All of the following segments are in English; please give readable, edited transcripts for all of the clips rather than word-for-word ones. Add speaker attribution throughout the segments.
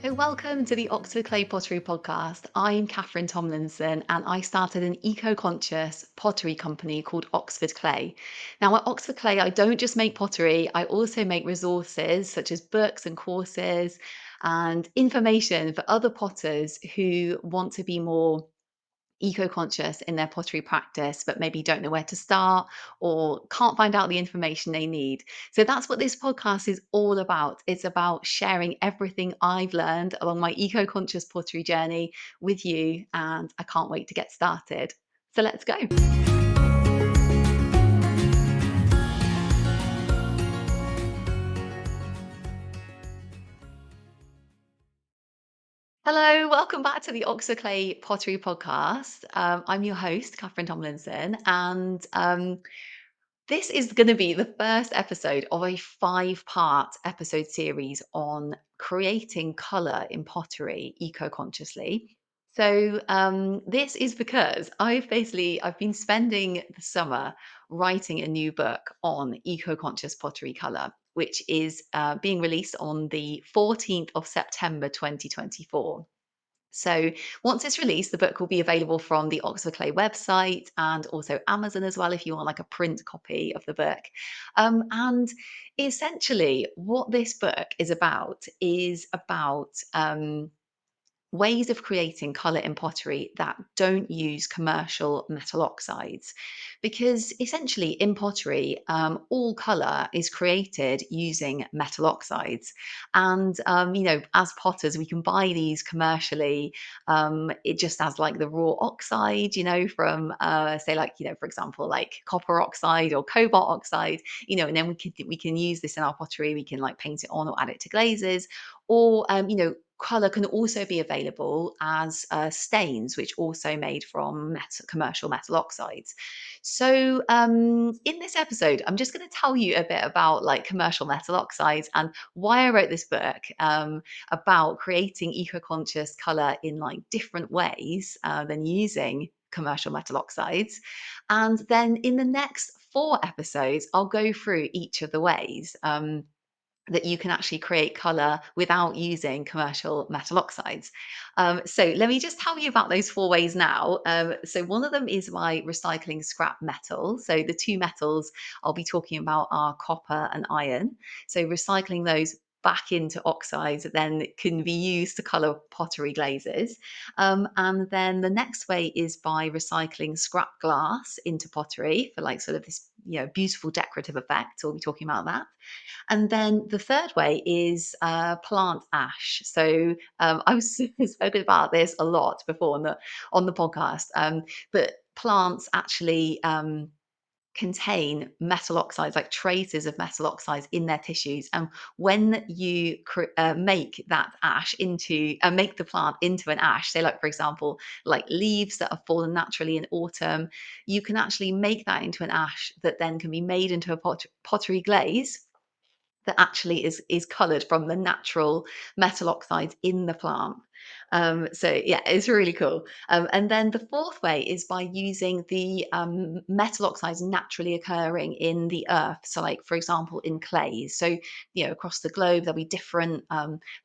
Speaker 1: So, welcome to the Oxford Clay Pottery Podcast. I'm Catherine Tomlinson, and I started an eco conscious pottery company called Oxford Clay. Now, at Oxford Clay, I don't just make pottery, I also make resources such as books and courses and information for other potters who want to be more eco-conscious in their pottery practice but maybe don't know where to start or can't find out the information they need. So that's what this podcast is all about. It's about sharing everything I've learned along my eco-conscious pottery journey with you, and I can't wait to get started. So let's go. Hello, welcome back to the Oxford Clay Pottery Podcast. I'm your host, Catherine Tomlinson, and this is going to be the first episode of a five-part episode series on creating colour in pottery eco-consciously. So this is because I've been spending the summer writing a new book on eco-conscious pottery colour, which is being released on the 14th of September 2024. So once it's released, the book will be available from the Oxford Clay website and also Amazon as well if you want like a print copy of the book. And essentially, what this book is about ways of creating colour in pottery that don't use commercial metal oxides. Because essentially, in pottery, all colour is created using metal oxides. And, as potters, we can buy these commercially. It just as like the raw oxide, from, say, like, for example, like copper oxide or cobalt oxide, and then we can use this in our pottery. We can like paint it on or add it to glazes. Or, colour can also be available as stains, which also made from commercial metal oxides. So, in this episode, I'm just going to tell you a bit about like commercial metal oxides and why I wrote this book about creating eco-conscious colour in like different ways than using commercial metal oxides. And then in the next four episodes, I'll go through each of the ways. That you can actually create color without using commercial metal oxides. So let me just tell you about those four ways now. So one of them is by recycling scrap metal. So the two metals I'll be talking about are copper and iron. So recycling those back into oxides that then can be used to color pottery glazes. And then the next way is by recycling scrap glass into pottery for like sort of this beautiful decorative effect. So we'll be talking about that. And then the third way is plant ash. So I've spoken about this a lot before on the podcast, but plants actually contain metal oxides, like traces of metal oxides in their tissues. And when you make that ash make the plant into an ash, say like for example, like leaves that have fallen naturally in autumn, you can actually make that into an ash that then can be made into a pottery glaze that actually is coloured from the natural metal oxides in the plant. So yeah, it's really cool. And then the fourth way is by using the metal oxides naturally occurring in the earth. So, like for example, in clays. So across the globe there'll be different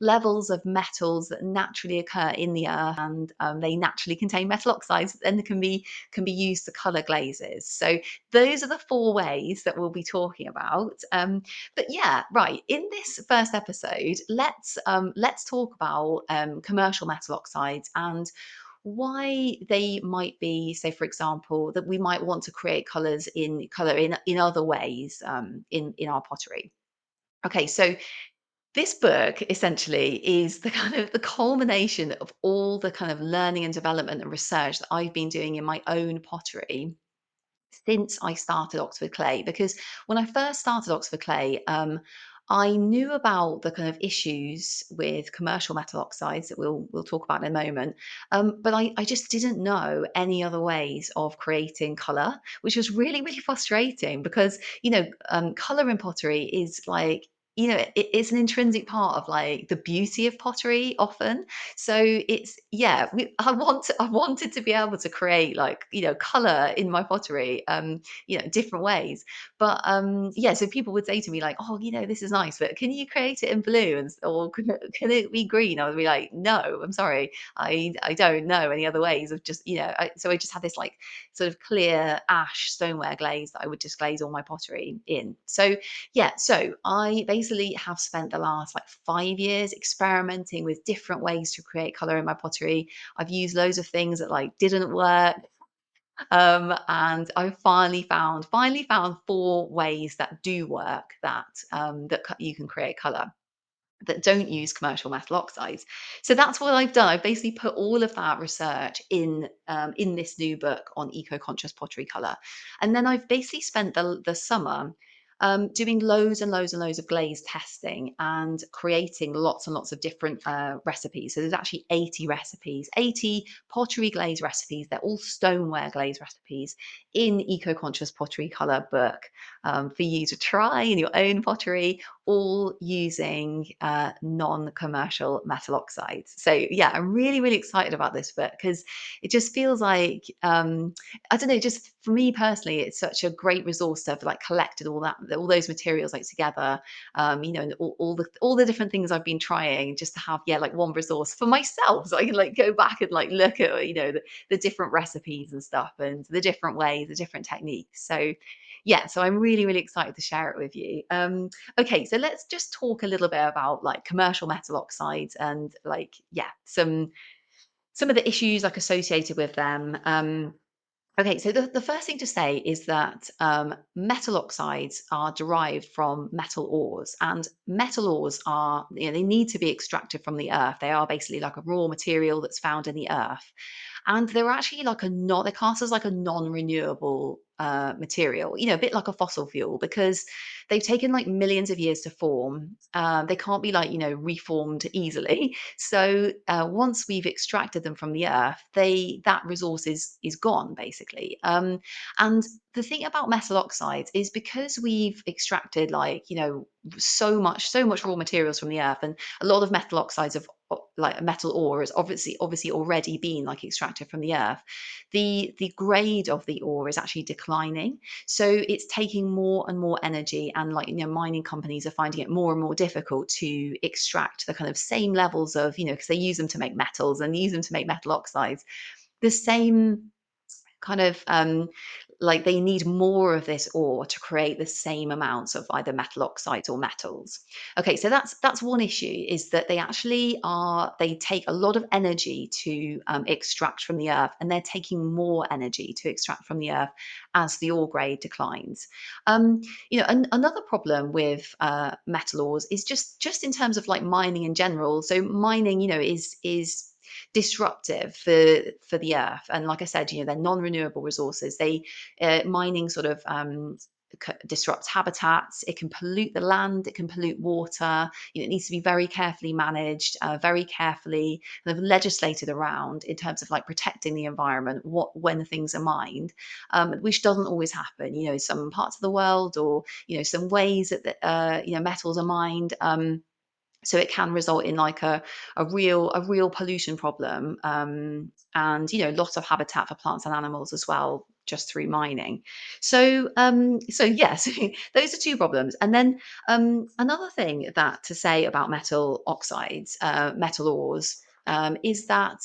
Speaker 1: levels of metals that naturally occur in the earth, and they naturally contain metal oxides, and they can be used to colour glazes. So those are the four ways that we'll be talking about. But yeah, right. In this first episode, let's talk about commercial metal oxides and why they might be, say, for example, that we might want to create color in other ways in our pottery. Okay, so this book essentially is the kind of the culmination of all the kind of learning and development and research that I've been doing in my own pottery since I started Oxford Clay. Because when I first started Oxford Clay, I knew about the kind of issues with commercial metal oxides that we'll talk about in a moment, but I just didn't know any other ways of creating color, which was really frustrating because color in pottery is like it's an intrinsic part of like the beauty of pottery often. So it's yeah, I wanted to be able to create like, color in my pottery, different ways. But yeah, so people would say to me like, "Oh, this is nice, but can you create it in blue or can it be green?" I would be like, "No, I'm sorry. I don't know any other ways of just, so I just had this like sort of clear ash stoneware glaze that I would just glaze all my pottery in. So yeah, so I basically have spent the last like 5 years experimenting with different ways to create color in my pottery. I've used loads of things that like didn't work. And I finally found 4 ways that do work that you can create color that don't use commercial metal oxides. So that's what I've done. I've basically put all of that research in this new book on eco-conscious pottery color, and then I've basically spent the summer doing loads and loads and loads of glaze testing and creating lots and lots of different recipes. So there's actually 80 recipes, 80 pottery glaze recipes. They're all stoneware glaze recipes in eco-conscious pottery color book for you to try in your own pottery, all using non-commercial metal oxides. So yeah, I'm really, really excited about this book because it just feels like I don't know, just for me personally, it's such a great resource to have like collected all those materials like together, and all the different things I've been trying, just to have like one resource for myself, so I can like go back and like look at the different recipes and stuff and the different ways, the different techniques. So yeah, so I'm really, really excited to share it with you. Okay, so let's just talk a little bit about like commercial metal oxides and like yeah, some of the issues like associated with them. Okay, so the first thing to say is that metal oxides are derived from metal ores, and metal ores are, they need to be extracted from the earth. They are basically like a raw material that's found in the earth, and they're actually like they're classed as like a non-renewable material, a bit like a fossil fuel, because they've taken like millions of years to form. They can't be like reformed easily. So once we've extracted them from the earth, that resource is gone basically. And the thing about metal oxides is because we've extracted like so much raw materials from the earth, and a lot of metal oxides of like metal ore has obviously already been like extracted from the earth. The grade of the ore is actually declining, so it's taking more and more energy, and like mining companies are finding it more and more difficult to extract the kind of same levels of because they use them to make metals and use them to make metal oxides, the same kind of like they need more of this ore to create the same amounts of either metal oxides or metals. Okay, so that's one issue, is that they take a lot of energy to extract from the earth, and they're taking more energy to extract from the earth as the ore grade declines. Another problem with metal ores is just in terms of like mining in general. So mining, is disruptive for the earth, and like I said, they're non-renewable resources. Mining sort of disrupts habitats. It can pollute the land, it can pollute water. It needs to be very carefully managed, very carefully kind of legislated around in terms of like protecting the environment when things are mined, which doesn't always happen. Some parts of the world, or some ways that metals are mined, so it can result in like a real pollution problem, and lots of habitat for plants and animals as well, just through mining. So yes, those are two problems. And then another thing that to say about metal oxides, metal ores, is that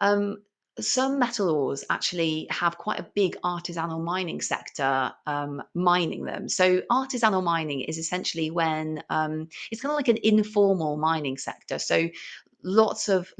Speaker 1: um, some metal ores actually have quite a big artisanal mining sector mining them. So artisanal mining is essentially when it's kind of like an informal mining sector. So lots of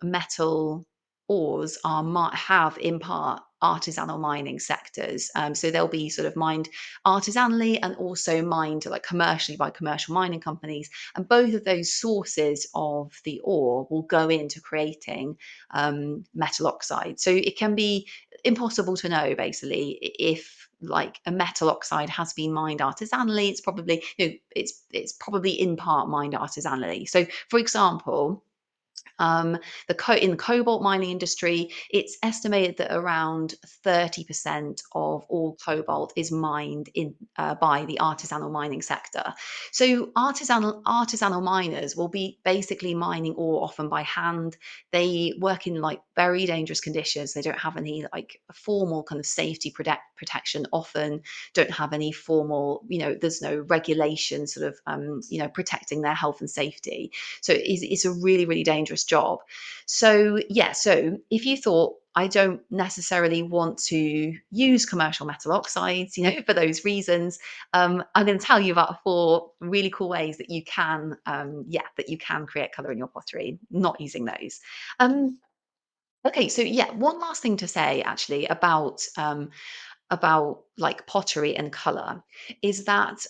Speaker 1: metal ores have in part artisanal mining sectors. So they'll be sort of mined artisanally and also mined like commercially by commercial mining companies. And both of those sources of the ore will go into creating metal oxide. So it can be impossible to know basically if like a metal oxide has been mined artisanally. It's probably it's probably in part mined artisanally. So for example, Um, in the cobalt mining industry, it's estimated that around 30% of all cobalt is mined by the artisanal mining sector. So artisanal miners will be basically mining ore often by hand. They work in like very dangerous conditions. They don't have any like formal kind of safety protection. Often don't have any formal, there's no regulation sort of, protecting their health and safety. So it's a really, really dangerous job. So, yeah, so if you thought, I don't necessarily want to use commercial metal oxides, for those reasons, I'm going to tell you about four really cool ways that you can, that you can create color in your pottery, not using those. Um, okay, so yeah, one last thing to say actually about like pottery and color is that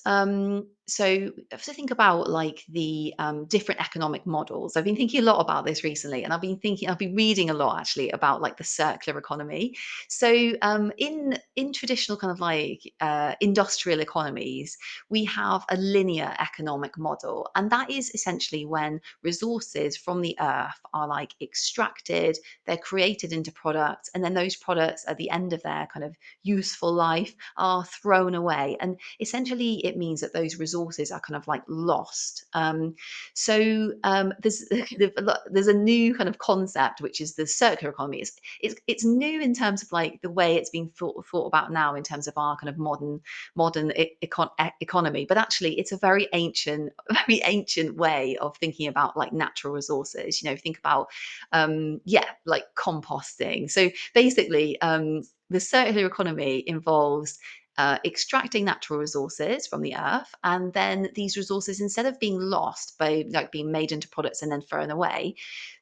Speaker 1: so you have to think about like the different economic models. I've been thinking a lot about this recently, and I've been reading a lot actually about like the circular economy. So in traditional kind of like industrial economies, we have a linear economic model, and that is essentially when resources from the earth are like extracted, they're created into products, and then those products at the end of their kind of useful life are thrown away. And essentially, it means that those resources are kind of like lost. There's a new kind of concept, which is the circular economy. It's new in terms of like the way it's being thought about now in terms of our kind of economy. But actually, it's a very ancient, very ancient way of thinking about like natural resources. Think about like composting. So basically, the circular economy involves extracting natural resources from the earth, and then these resources, instead of being lost by like being made into products and then thrown away,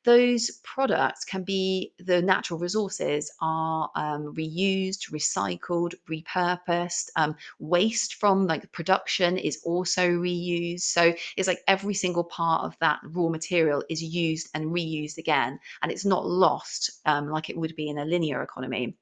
Speaker 1: those products can be the natural resources are reused, recycled, repurposed. Waste from like production is also reused. So it's like every single part of that raw material is used and reused again, and it's not lost like it would be in a linear economy.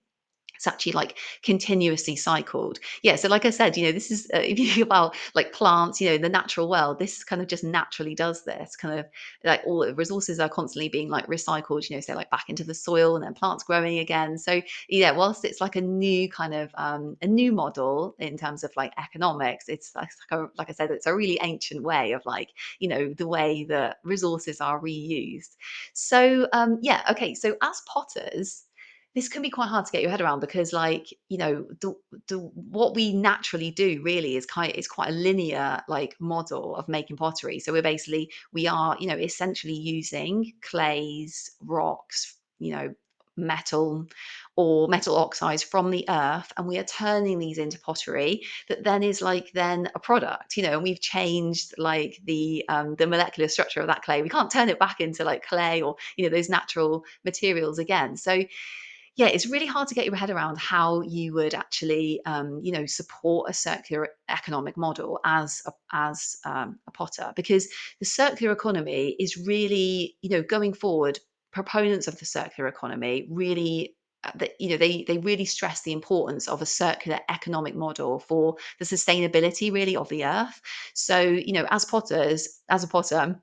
Speaker 1: It's actually like continuously cycled. Yeah, so like I said, this is if you think about like plants, in the natural world, this kind of just naturally does this kind of like all the resources are constantly being like recycled, so like back into the soil and then plants growing again. So yeah, whilst it's like a new kind of a new model in terms of like economics, it's like I said, it's a really ancient way of like the way that resources are reused. So yeah, okay, so as potters, this can be quite hard to get your head around because, like, what we naturally do really is quite a linear like model of making pottery. So we are essentially using clays, rocks, metal or metal oxides from the earth, and we are turning these into pottery that then is like then a product, and we've changed like the molecular structure of that clay. We can't turn it back into like clay or those natural materials again. So yeah, it's really hard to get your head around how you would actually, support a circular economic model as a potter, because the circular economy is really, going forward. Proponents of the circular economy really, they really stress the importance of a circular economic model for the sustainability really of the earth. So, as a potter,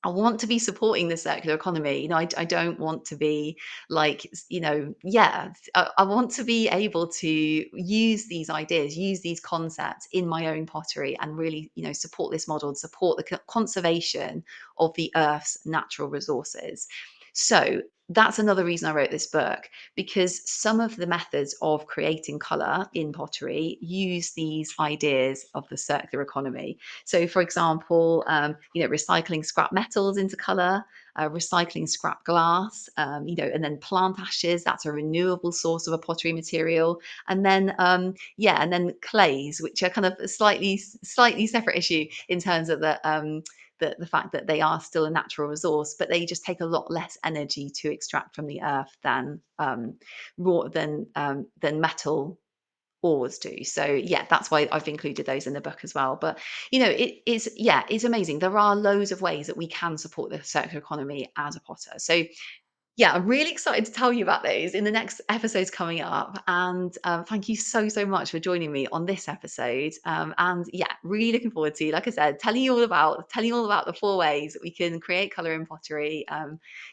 Speaker 1: I want to be supporting the circular economy. I don't want to be like, yeah, I want to be able to use these ideas, use these concepts in my own pottery and really, support this model and support the conservation of the Earth's natural resources. So that's another reason I wrote this book, because some of the methods of creating color in pottery use these ideas of the circular economy. So, for example, recycling scrap metals into color, recycling scrap glass, and then plant ashes. That's a renewable source of a pottery material. And then, and then clays, which are kind of a slightly separate issue in terms of the fact that they are still a natural resource, but they just take a lot less energy to extract from the earth than raw than metal ores do. So yeah, that's why I've included those in the book as well. But it's amazing. There are loads of ways that we can support the circular economy as a potter. So Yeah, I'm really excited to tell you about those in the next episodes coming up. And thank you so, so much for joining me on this episode. And yeah, really looking forward to, like I said, telling you all about the 4 ways that we can create color in pottery.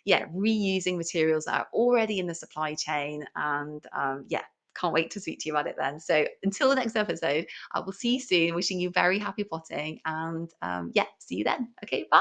Speaker 1: Yeah, reusing materials that are already in the supply chain. And yeah, can't wait to speak to you about it then. So until the next episode, I will see you soon. Wishing you very happy potting. And yeah, see you then. Okay, bye.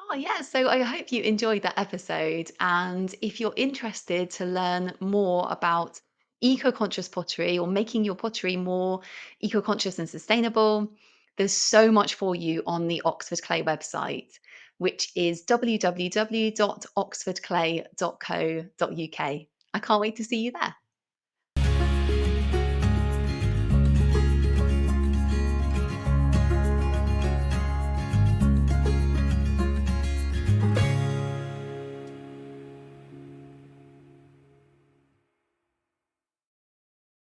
Speaker 1: Oh, yeah. So I hope you enjoyed that episode. And if you're interested to learn more about eco conscious pottery or making your pottery more eco conscious and sustainable, there's so much for you on the Oxford Clay website, which is www.oxfordclay.co.uk. I can't wait to see you there.